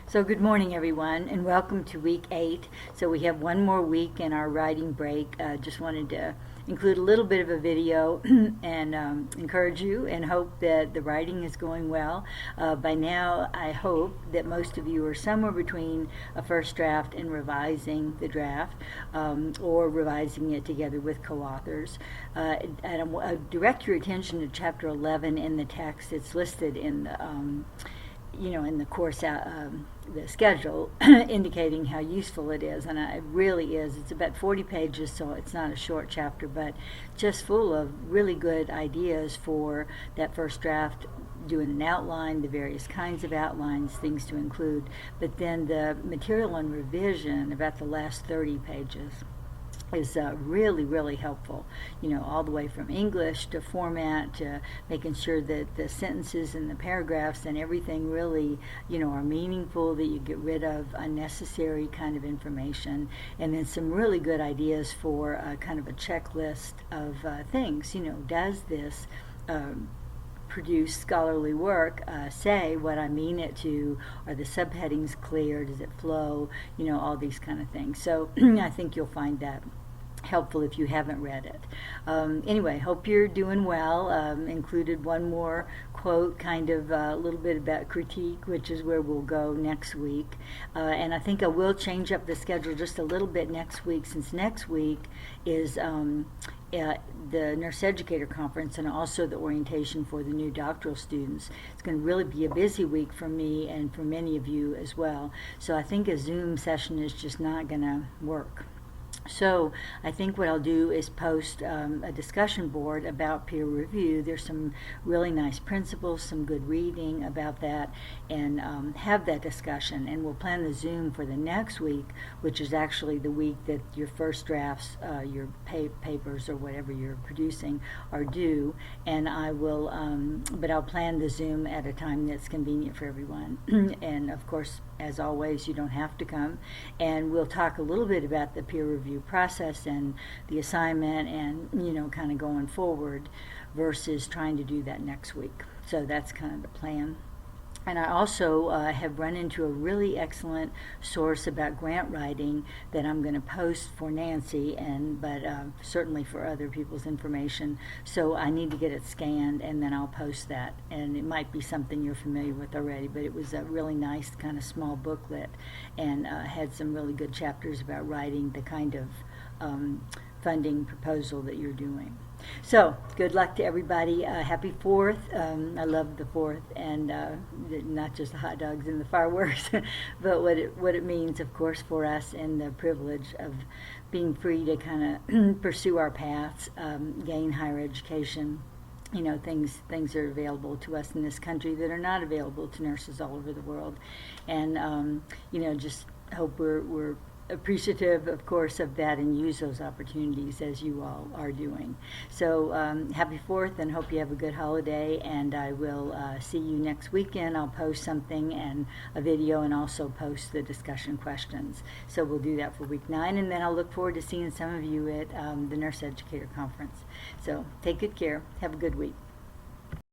So good morning, everyone, and welcome to week 8. So we have one more week in our writing break. Just wanted to include a little bit of a video and encourage you and hope that the writing is going well. By now, I hope that most of you are somewhere between a first draft and revising the draft, or revising it together with co-authors. And I direct your attention to chapter 11 in the text. It's listed in the in the course, the schedule, indicating how useful it is, and it really is. It's about 40 pages, so it's not a short chapter, but just full of really good ideas for that first draft, doing an outline, the various kinds of outlines, things to include, but then the material and revision about the last 30 pages is really, really helpful, all the way from English to format to making sure that the sentences and the paragraphs and everything really, are meaningful, that you get rid of unnecessary kind of information, and then some really good ideas for kind of a checklist of things. Does this produce scholarly work, say what I mean it to? Are the subheadings clear? Does it flow? All these kind of things. So I think you'll find that helpful if you haven't read it. Anyway, hope you're doing well. Included one more quote, kind of a little bit about critique, which is where we'll go next week. And I think I will change up the schedule just a little bit next week, since next week is the Nurse Educator Conference and also the orientation for the new doctoral students. It's going to really be a busy week for me and for many of you as well. So I think a Zoom session is just not going to work. So I think what I'll do is post a discussion board about peer review. There's some really nice principles, some good reading about that, and have that discussion. And we'll plan the Zoom for the next week, which is actually the week that your first drafts, your papers or whatever you're producing are due. And I will, but I'll plan the Zoom at a time that's convenient for everyone. And of course, as always, you don't have to come. And we'll talk a little bit about the peer review process and the assignment and, kind of going forward versus trying to do that next week. So that's kind of the plan. And I also have run into a really excellent source about grant writing that I'm going to post for Nancy, but certainly for other people's information. So I need to get it scanned, and then I'll post that. And it might be something you're familiar with already, but it was a really nice kind of small booklet, and had some really good chapters about writing the kind of funding proposal that you're doing. So, good luck to everybody. Happy 4th. I love the 4th, and not just the hot dogs and the fireworks, but what it means, of course, for us, and the privilege of being free to kind of pursue our paths, gain higher education. Things are available to us in this country that are not available to nurses all over the world. And, just hope we're appreciative, of course, of that, and use those opportunities as you all are doing. So happy 4th, and hope you have a good holiday, and I will see you next weekend. I'll post something and a video, and also post the discussion questions. So we'll do that for week 9, and then I'll look forward to seeing some of you at the Nurse Educator Conference. So take good care. Have a good week.